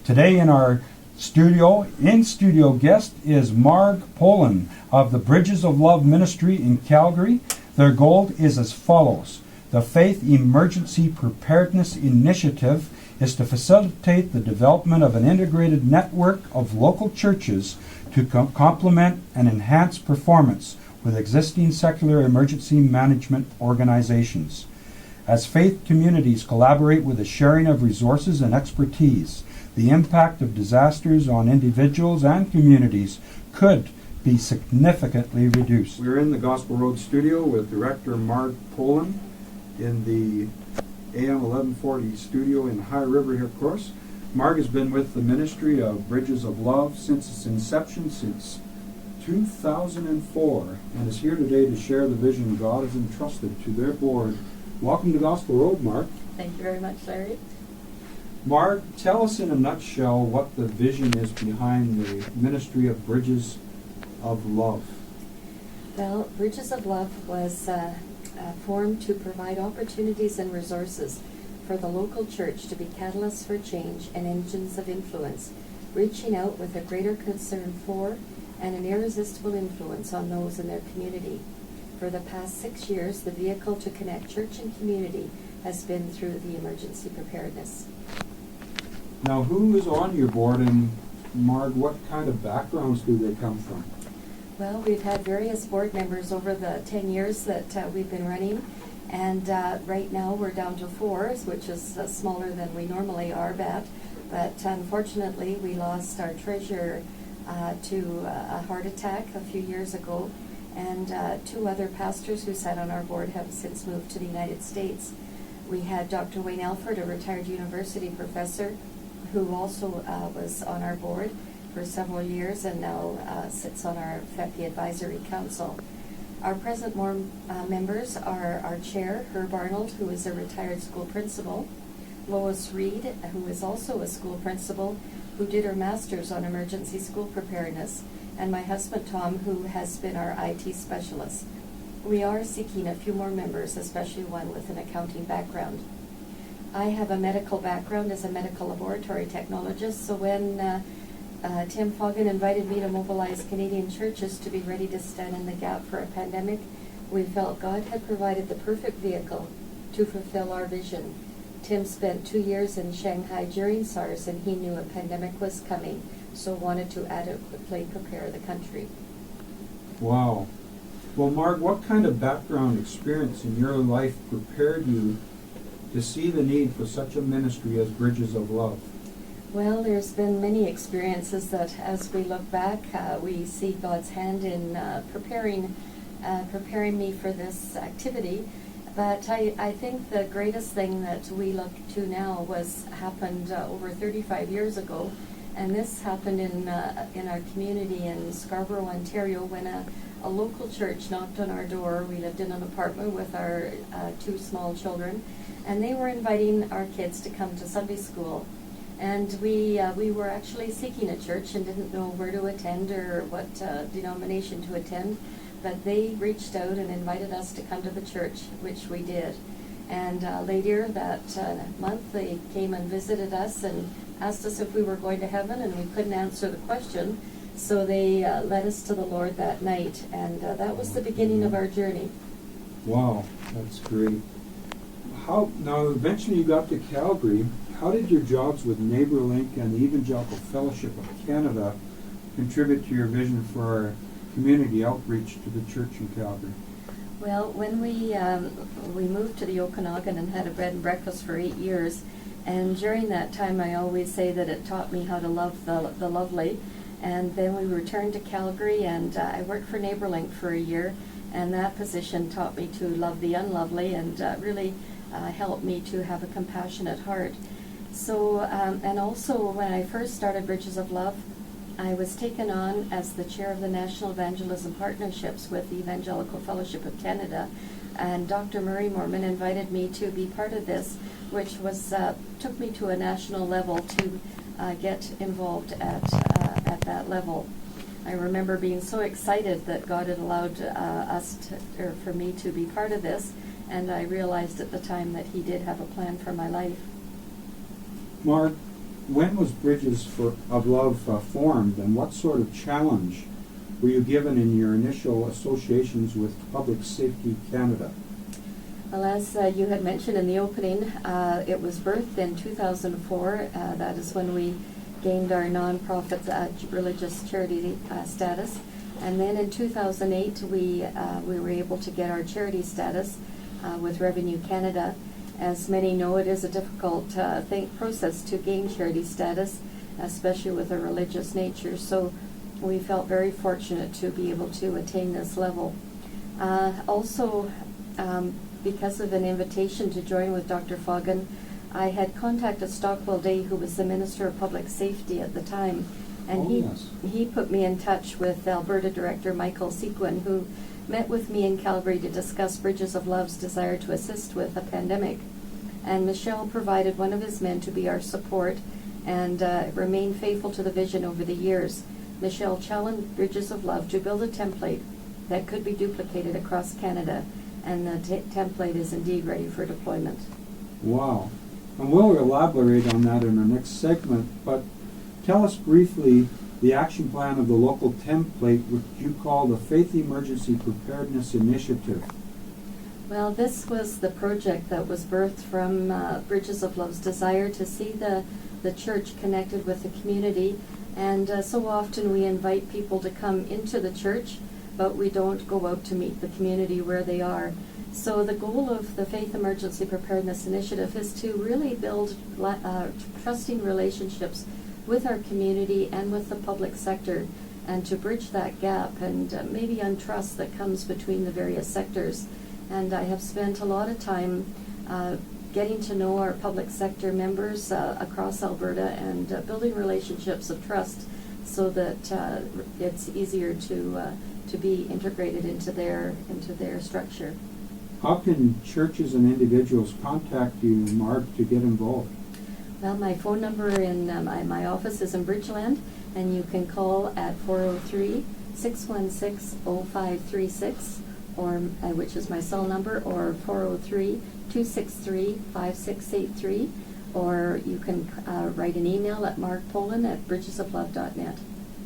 Today in our in-studio guest is Marg Poland of the Bridges of Love Ministry in Calgary. Their goal is as follows. The Faith Emergency Preparedness Initiative is to facilitate the development of an integrated network of local churches to complement and enhance performance with existing secular emergency management organizations. As faith communities collaborate with the sharing of resources and expertise, the impact of disasters on individuals and communities could be significantly reduced. We're in the Gospel Road studio with Director Marg Poland in the AM 1140 studio in High River here, of course. Marg has been with the Ministry of Bridges of Love since its inception, since 2004, and is here today to share the vision God has entrusted to their board. Welcome to Gospel Road, Marg. Thank you very much, Larry. Marg, tell us in a nutshell what the vision is behind the Ministry of Bridges of Love. Well, Bridges of Love was formed to provide opportunities and resources for the local church to be catalysts for change and engines of influence, reaching out with a greater concern for and an irresistible influence on those in their community. For the past 6 years, the vehicle to connect church and community has been through the emergency preparedness. Now, who is on your board, and Marg, what kind of backgrounds do they come from? Well, we've had various board members over the 10 years that we've been running, and right now we're down to 4, which is smaller than we normally are at. But unfortunately, we lost our treasurer to a heart attack a few years ago, and 2 other pastors who sat on our board have since moved to the United States. We had Dr. Wayne Alford, a retired university professor, who also was on our board for several years and now sits on our FEPI Advisory Council. Our present members are our chair, Herb Arnold, who is a retired school principal, Lois Reed, who is also a school principal, who did her master's on emergency school preparedness, and my husband, Tom, who has been our IT specialist. We are seeking a few more members, especially one with an accounting background. I have a medical background as a medical laboratory technologist, so when Tim Foggan invited me to mobilize Canadian churches to be ready to stand in the gap for a pandemic, we felt God had provided the perfect vehicle to fulfill our vision. Tim spent 2 years in Shanghai during SARS, and he knew a pandemic was coming, so wanted to adequately prepare the country. Wow. Well, Marg, what kind of background experience in your life prepared you to see the need for such a ministry as Bridges of Love? Well, there's been many experiences that as we look back, we see God's hand in preparing me for this activity. But I think the greatest thing that we look to now happened over 35 years ago, and this happened in our community in Scarborough, Ontario, when a local church knocked on our door. We lived in an apartment with our 2 small children, and they were inviting our kids to come to Sunday school. And we were actually seeking a church and didn't know where to attend or what denomination to attend. But they reached out and invited us to come to the church, which we did. And later that month, they came and visited us and asked us if we were going to heaven, and we couldn't answer the question. So they led us to the Lord that night, and that was the beginning of our journey. Wow, that's great. Now, eventually you got to Calgary. How did your jobs with NeighborLink and the Evangelical Fellowship of Canada contribute to your vision for our community outreach to the church in Calgary? Well, when we moved to the Okanagan and had a bed and breakfast for 8 years, and during that time I always say that it taught me how to love the lovely. And then we returned to Calgary, and I worked for NeighborLink for a year, and that position taught me to love the unlovely and really helped me to have a compassionate heart. So, and also when I first started Bridges of Love, I was taken on as the chair of the National Evangelism Partnerships with the Evangelical Fellowship of Canada, and Dr. Murray Mormon invited me to be part of this, which was took me to a national level to get involved at that level. I remember being so excited that God had allowed for me to be part of this, and I realized at the time that He did have a plan for my life. Marg, when was Bridges of Love formed, and what sort of challenge were you given in your initial associations with Public Safety Canada? Well, as you had mentioned in the opening, it was birthed in 2004. That is when we gained our nonprofit religious charity status. And then in 2008, we were able to get our charity status with Revenue Canada. As many know, it is a difficult process to gain charity status, especially with a religious nature. So we felt very fortunate to be able to attain this level. Also, because of an invitation to join with Dr. Foggin, I had contacted Stockwell Day, who was the Minister of Public Safety at the time, and he put me in touch with Alberta Director Michael Sequin, who met with me in Calgary to discuss Bridges of Love's desire to assist with the pandemic. And Michelle provided one of his men to be our support and remained faithful to the vision over the years. Michelle challenged Bridges of Love to build a template that could be duplicated across Canada, and the template is indeed ready for deployment. Wow. And we'll elaborate on that in our next segment, but tell us briefly the action plan of the local template, which you call the Faith Emergency Preparedness Initiative. Well, this was the project that was birthed from Bridges of Love's desire to see the church connected with the community. And so often we invite people to come into the church, but we don't go out to meet the community where they are. So the goal of the Faith Emergency Preparedness Initiative is to really build trusting relationships with our community and with the public sector, and to bridge that gap and maybe untrust that comes between the various sectors. And I have spent a lot of time getting to know our public sector members across Alberta and building relationships of trust so that it's easier to be integrated into their structure. How can churches and individuals contact you, Marg, to get involved? Well, my phone number in my office is in Bridgeland, and you can call at 403-616-0536, or which is my cell number, or 403-263-5683, or you can write an email at markpolan@bridgesoflove.net.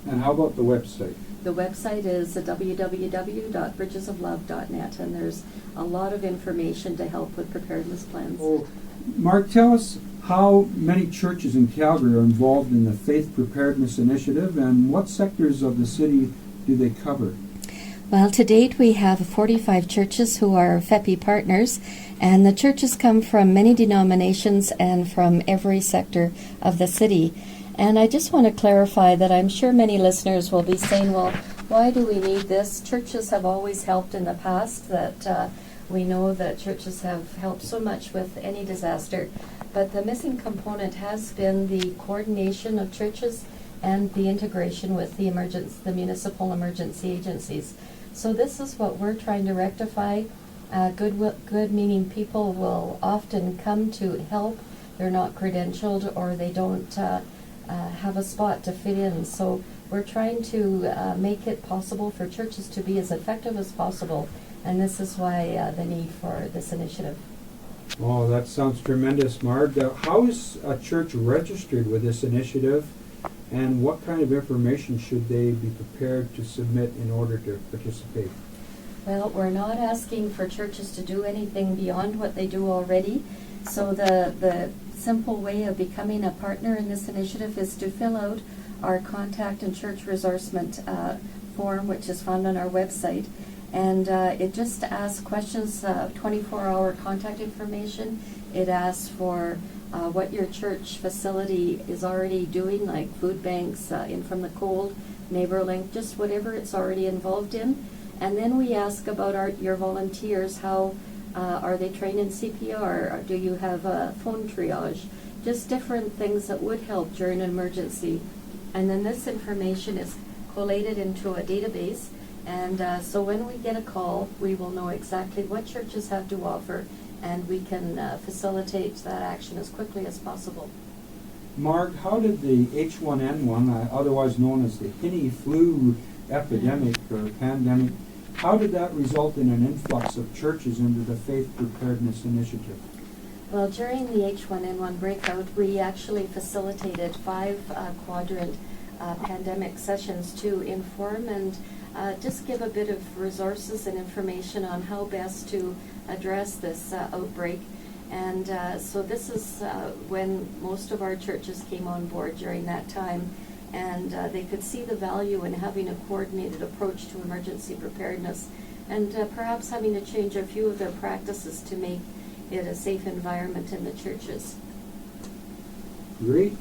And how about the website? The website is www.bridgesoflove.net, and there's a lot of information to help with preparedness plans. Oh, Mark, tell us how many churches in Calgary are involved in the Faith Preparedness Initiative, and what sectors of the city do they cover? Well, to date we have 45 churches who are FEPI partners, and the churches come from many denominations and from every sector of the city. And I just want to clarify that I'm sure many listeners will be saying, well, why do we need this? Churches have always helped in the past, that we know that churches have helped so much with any disaster. But the missing component has been the coordination of churches and the integration with the municipal emergency agencies. So this is what we're trying to rectify. Good meaning people will often come to help. They're not credentialed, or they don't have a spot to fit in. So we're trying to make it possible for churches to be as effective as possible, and this is why the need for this initiative. Oh, that sounds tremendous, Marg. How is a church registered with this initiative, and what kind of information should they be prepared to submit in order to participate? Well, we're not asking for churches to do anything beyond what they do already. So the simple way of becoming a partner in this initiative is to fill out our contact and church resourcement form, which is found on our website. And it just asks questions, 24-hour contact information. It asks for what your church facility is already doing, like food banks, In From the Cold, NeighborLink, just whatever it's already involved in. And then we ask about your volunteers. How are they trained in CPR? Or do you have a phone triage? Just different things that would help during an emergency. And then this information is collated into a database. And so when we get a call, we will know exactly what churches have to offer, and we can facilitate that action as quickly as possible. Marg, how did the H1N1, otherwise known as the Hinny flu epidemic or pandemic, how did that result in an influx of churches into the Faith Preparedness Initiative? Well, during the H1N1 breakout, we actually facilitated 5 quadrant pandemic sessions to inform and just give a bit of resources and information on how best to address this outbreak. And so this is when most of our churches came on board during that time, and they could see the value in having a coordinated approach to emergency preparedness, and perhaps having to change a few of their practices to make it a safe environment in the churches. Great.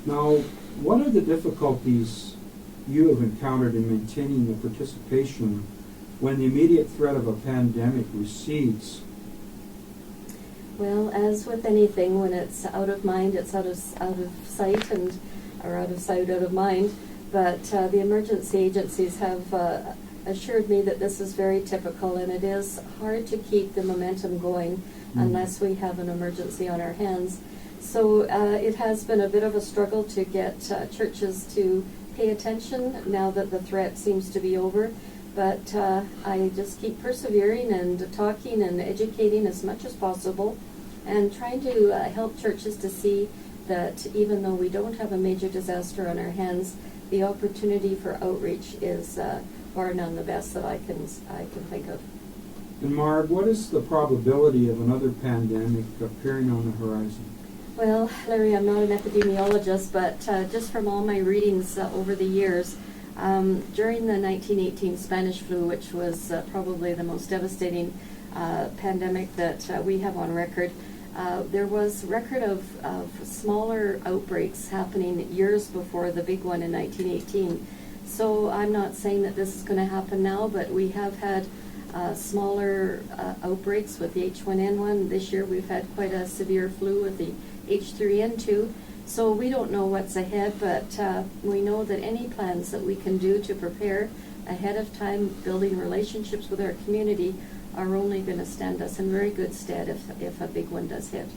Now, what are the difficulties you have encountered in maintaining the participation when the immediate threat of a pandemic recedes? Well, as with anything, when it's out of mind, it's out of sight, and or out of sight, out of mind. But the emergency agencies have assured me that this is very typical, and it is hard to keep the momentum going unless we have an emergency on our hands. So it has been a bit of a struggle to get churches to pay attention now that the threat seems to be over. But I just keep persevering and talking and educating as much as possible, and trying to help churches to see that even though we don't have a major disaster on our hands, the opportunity for outreach is bar none the best that I can think of. And Marg, what is the probability of another pandemic appearing on the horizon? Well, Larry, I'm not an epidemiologist, but just from all my readings over the years, during the 1918 Spanish flu, which was probably the most devastating pandemic that we have on record, there was record of smaller outbreaks happening years before the big one in 1918. So I'm not saying that this is going to happen now, but we have had smaller outbreaks with the H1N1. This year we've had quite a severe flu with the H3N2. So we don't know what's ahead, but we know that any plans that we can do to prepare ahead of time, building relationships with our community, are only going to stand us in very good stead if a big one does hit.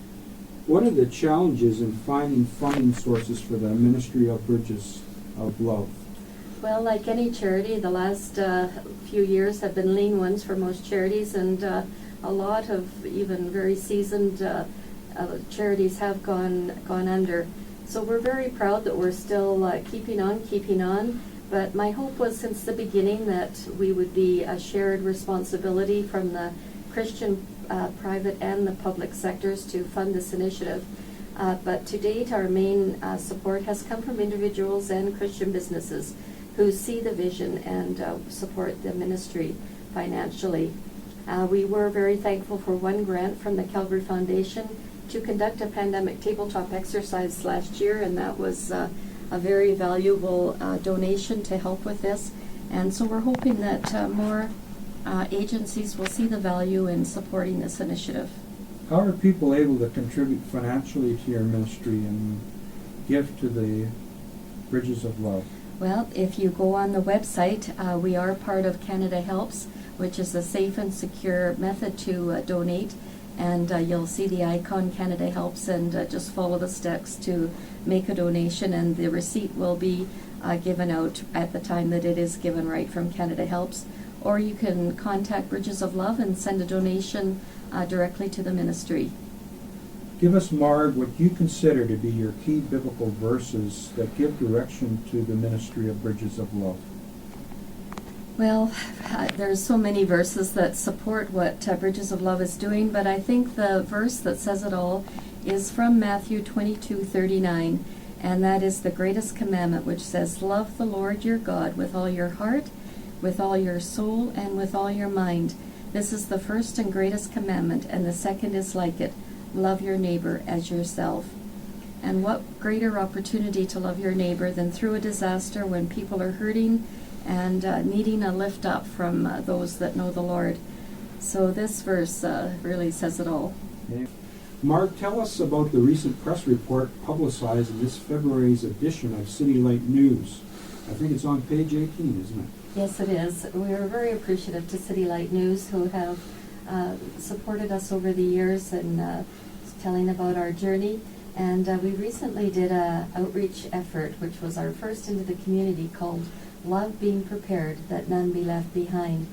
What are the challenges in finding funding sources for the Ministry of Bridges of Love? Well, like any charity, the last few years have been lean ones for most charities, and a lot of even very seasoned charities have gone under. So we're very proud that we're still keeping on. But my hope was since the beginning that we would be a shared responsibility from the Christian, private, and the public sectors to fund this initiative. But to date, our main support has come from individuals and Christian businesses who see the vision and support the ministry financially. We were very thankful for one grant from the Calvary Foundation to conduct a pandemic tabletop exercise last year, and that was a very valuable donation to help with this. And so we're hoping that more agencies will see the value in supporting this initiative. How are people able to contribute financially to your ministry and give to the Bridges of Love? Well, if you go on the website, we are part of Canada Helps, which is a safe and secure method to donate. And you'll see the icon Canada Helps, and just follow the steps to make a donation, and the receipt will be given out at the time that it is given right from Canada Helps. Or you can contact Bridges of Love and send a donation directly to the ministry. Give us, Marg, what you consider to be your key biblical verses that give direction to the ministry of Bridges of Love. Well, there's so many verses that support what Bridges of Love is doing, but I think the verse that says it all is from Matthew 22:39, and that is the greatest commandment, which says, "Love the Lord your God with all your heart, with all your soul, and with all your mind. This is the first and greatest commandment, and the second is like it. Love your neighbor as yourself." And what greater opportunity to love your neighbor than through a disaster when people are hurting and needing a lift up from those that know the Lord. So this verse really says it all. Okay. Marg, tell us about the recent press report publicized in this February's edition of City Light News. I think it's on page 18, isn't it? Yes, it is. We are very appreciative to City Light News, who have supported us over the years and telling about our journey. And we recently did an outreach effort, which was our first into the community, called Love Being Prepared, That None Be Left Behind.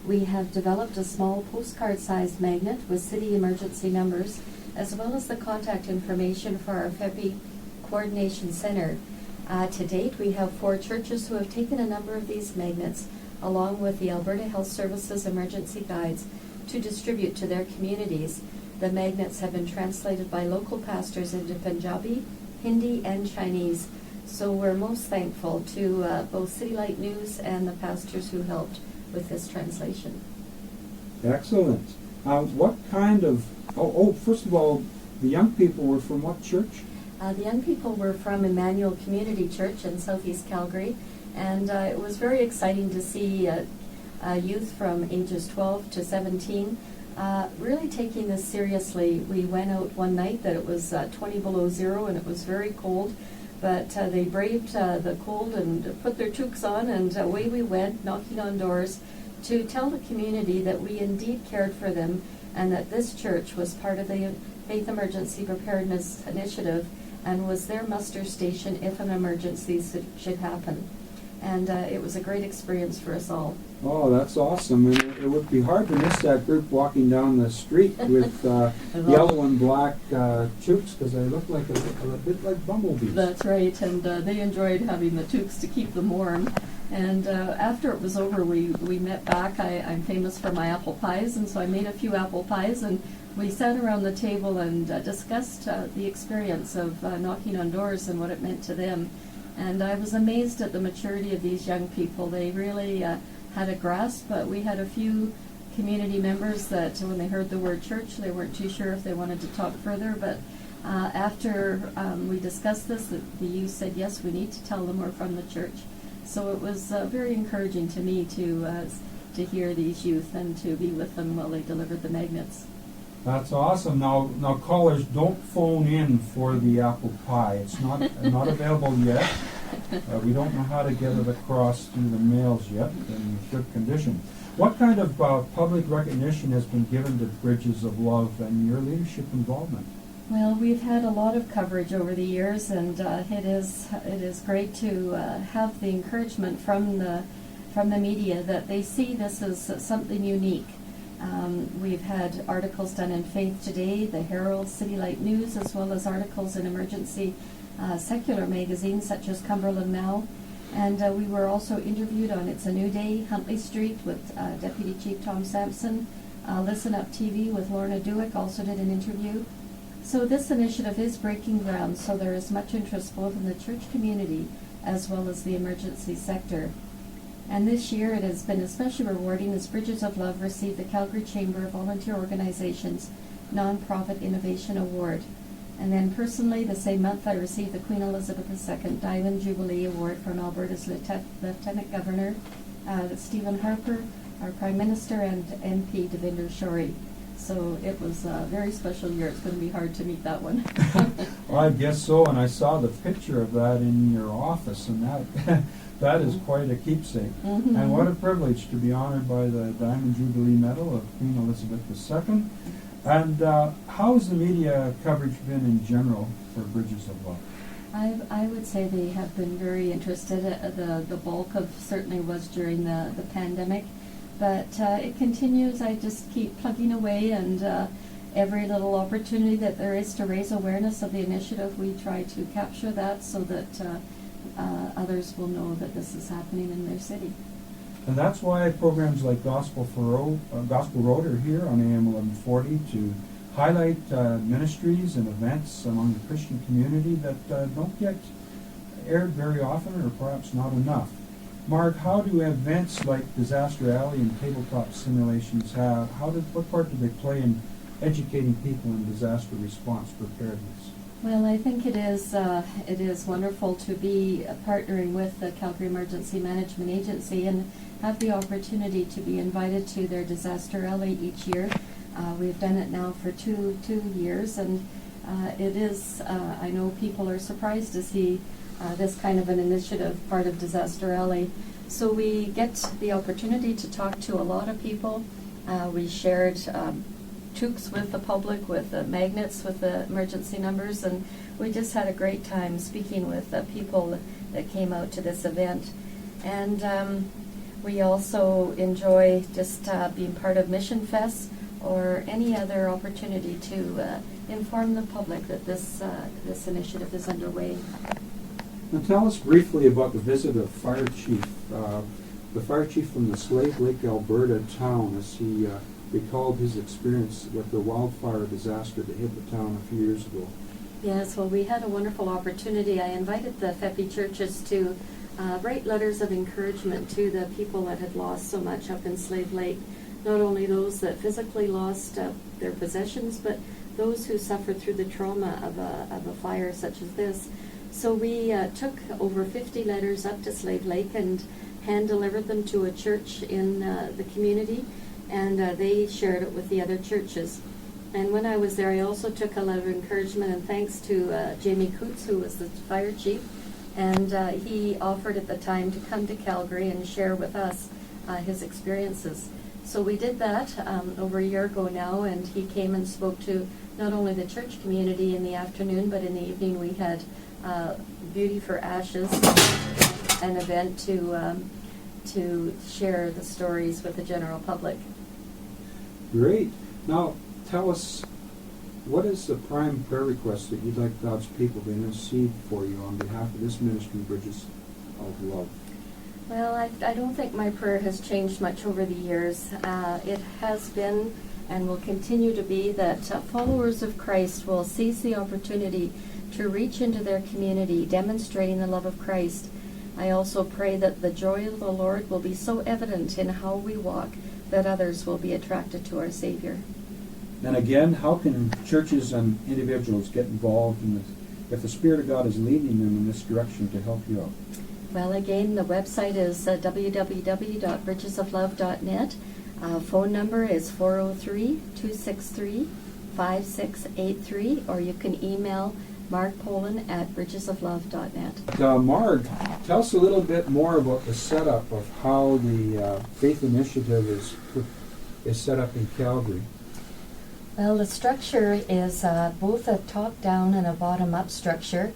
We have developed a small postcard-sized magnet with city emergency numbers as well as the contact information for our FEPI Coordination Center. To date, we have 4 churches who have taken a number of these magnets, along with the Alberta Health Services emergency guides, to distribute to their communities. The magnets have been translated by local pastors into Punjabi, Hindi, and Chinese. So we're most thankful to both City Light News and the pastors who helped with this translation. Excellent. What kind of, first of all, the young people were from what church? The young people were from Emmanuel Community Church in Southeast Calgary, and it was very exciting to see youth from ages 12 to 17 really taking this seriously. We went out one night that it was 20 below zero and it was very cold, but they braved the cold and put their toques on, and away we went, knocking on doors to tell the community that we indeed cared for them and that this church was part of the Faith Emergency Preparedness Initiative and was their muster station if an emergency should happen. And it was a great experience for us all. Oh, that's awesome. And it would be hard to miss that group walking down the street with yellow and black toques, because they look like a bit like bumblebees. That's right, and they enjoyed having the toques to keep them warm. And after it was over, we met back. I'm famous for my apple pies, and so I made a few apple pies, and we sat around the table and discussed the experience of knocking on doors and what it meant to them. And I was amazed at the maturity of these young people. They really had a grasp, but we had a few community members that when they heard the word church, they weren't too sure if they wanted to talk further. But after we discussed this, the youth said, yes, we need to tell them we're from the church. So it was very encouraging to me to hear these youth and to be with them while they delivered the magnets. That's awesome. Now callers, don't phone in for the apple pie. It's not available yet. We don't know how to get it across through the mails yet in good condition. What kind of public recognition has been given to Bridges of Love and your leadership involvement? Well, we've had a lot of coverage over the years, and it is great to have the encouragement from the media that they see this as something unique. We've had articles done in Faith Today, the Herald, City Light News, as well as articles in emergency secular magazines such as Cumberland Now. And we were also interviewed on It's a New Day, Huntley Street, with Deputy Chief Tom Sampson. Listen Up TV with Lorna Dewick also did an interview. So this initiative is breaking ground, so there is much interest both in the church community as well as the emergency sector. And this year it has been especially rewarding as Bridges of Love received the Calgary Chamber of Volunteer Organizations Nonprofit Innovation Award. And then personally, the same month I received the Queen Elizabeth II Diamond Jubilee Award from Alberta's Lieutenant Governor, Stephen Harper, our Prime Minister, and MP Devinder Shorey. So it was a very special year. It's going to be hard to meet that one. Well, I guess so, and I saw the picture of that in your office, and that is quite a keepsake. Mm-hmm. And what a privilege to be honored by the Diamond Jubilee Medal of Queen Elizabeth II. And how has the media coverage been in general for Bridges of Love? I would say they have been very interested. The bulk of certainly was during the pandemic. But it continues. I just keep plugging away, and every little opportunity that there is to raise awareness of the initiative, we try to capture that so that others will know that this is happening in their city. And that's why programs like Gospel Road are here on AM 1140 to highlight ministries and events among the Christian community that don't get aired very often, or perhaps not enough. Mark, how do events like Disaster Alley and tabletop simulations what part do they play in educating people in disaster response preparedness? Well, I think it is wonderful to be partnering with the Calgary Emergency Management Agency and have the opportunity to be invited to their Disaster Alley each year. We've done it now for two years, and it is, I know people are surprised to see this kind of an initiative, part of Disaster Alley. So we get the opportunity to talk to a lot of people. We shared toques with the public, with magnets, with the emergency numbers, and we just had a great time speaking with people that came out to this event. And we also enjoy just being part of Mission Fest or any other opportunity to inform the public that this initiative is underway. Now tell us briefly about the visit of Fire Chief, the Fire Chief from the Slave Lake, Alberta town, as he recalled his experience with the wildfire disaster that hit the town a few years ago. Yes, well, we had a wonderful opportunity. I invited the FEPI churches to write letters of encouragement to the people that had lost so much up in Slave Lake. Not only those that physically lost their possessions, but those who suffered through the trauma of a fire such as this. So we took over 50 letters up to Slave Lake and hand-delivered them to a church in the community, and they shared it with the other churches. And when I was there, I also took a letter of encouragement and thanks to Jamie Coots, who was the fire chief, and he offered at the time to come to Calgary and share with us his experiences. So we did that over a year ago now, and he came and spoke to not only the church community in the afternoon, but in the evening we had Beauty for Ashes, an event to share the stories with the general public. Great. Now, tell us, what is the prime prayer request that you'd like God's people to intercede for you on behalf of this ministry, Bridges of Love? Well, I don't think my prayer has changed much over the years. It has been and will continue to be that followers of Christ will seize the opportunity to reach into their community, demonstrating the love of Christ. I also pray that the joy of the Lord will be so evident in how we walk that others will be attracted to our Savior. And again, how can churches and individuals get involved in this, if the Spirit of God is leading them in this direction to help you out? Well, again, the website is www.bridgesoflove.net. Phone number is 403-263-5683, or you can email Mark Poland at bridgesoflove.net. Marg, tell us a little bit more about the setup of how the Faith Initiative is set up in Calgary. Well, the structure is both a top-down and a bottom-up structure.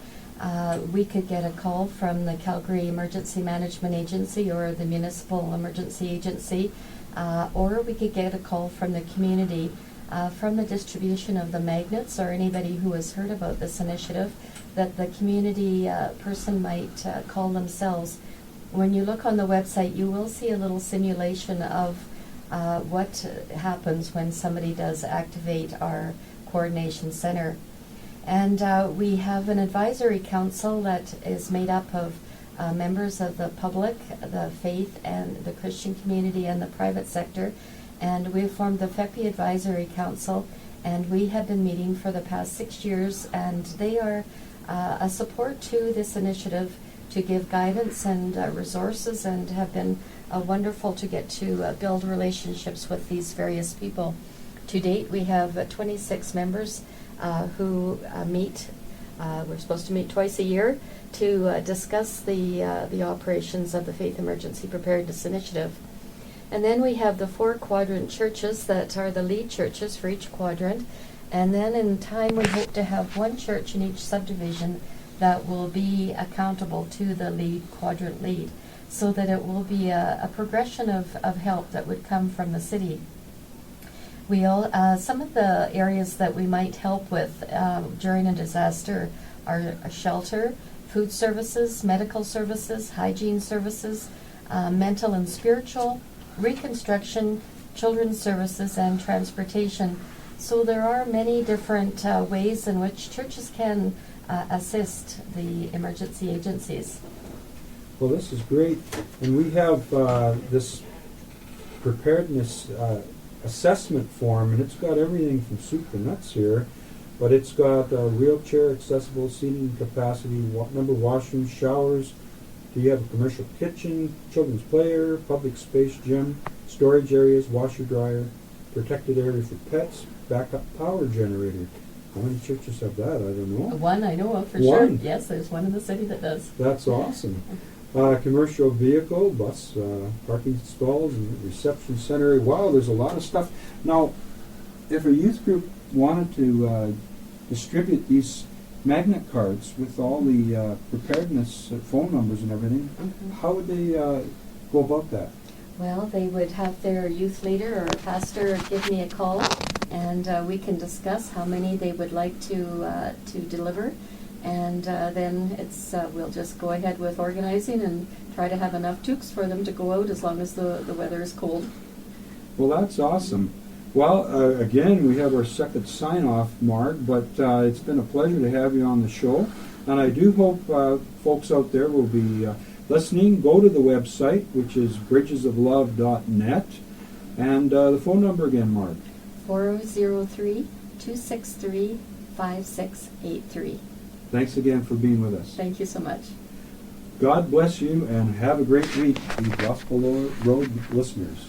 We could get a call from the Calgary Emergency Management Agency or the Municipal Emergency Agency, or we could get a call from the community from the distribution of the magnets, or anybody who has heard about this initiative, that the community person might call themselves. When you look on the website, you will see a little simulation of what happens when somebody does activate our coordination center. And we have an advisory council that is made up of members of the public, the faith, and the Christian community, and the private sector. And we've formed the FEPI Advisory Council, and we have been meeting for the past 6 years, and they are a support to this initiative to give guidance and resources, and have been wonderful to get to build relationships with these various people. To date, we have 26 members who meet. We're supposed to meet twice a year to discuss the operations of the Faith Emergency Preparedness Initiative. And then we have the 4 quadrant churches that are the lead churches for each quadrant. And then in time, we hope to have 1 church in each subdivision that will be accountable to the quadrant lead, so that it will be a progression of help that would come from the city. Some of the areas that we might help with during a disaster are a shelter, food services, medical services, hygiene services, mental and spiritual, reconstruction, children's services, and transportation. So there are many different ways in which churches can assist the emergency agencies. Well, this is great. And we have this preparedness assessment form, and it's got everything from soup to nuts here. But it's got wheelchair accessible seating capacity, number of washrooms, showers. Do you have a commercial kitchen, children's play area, public space gym, storage areas, washer dryer, protected area for pets, backup power generator? How many churches have that? I don't know. One I know of for One? sure. Yes, there's one in the city that does. That's awesome. Commercial vehicle, bus, parking stalls, and reception center. Wow, there's a lot of stuff. Now, if a youth group wanted to distribute these magnet cards with all the preparedness phone numbers and everything, how would they go about that? Well, they would have their youth leader or pastor give me a call, and we can discuss how many they would like to deliver, and then it's we'll just go ahead with organizing and try to have enough toques for them to go out as long as the weather is cold. Well, that's awesome. Well, again, we have our second sign-off, Marg, but it's been a pleasure to have you on the show, and I do hope folks out there will be listening. Go to the website, which is bridgesoflove.net, and the phone number again, Marg. 403-263-5683. Thanks again for being with us. Thank you so much. God bless you, and have a great week, you Gospel Road listeners.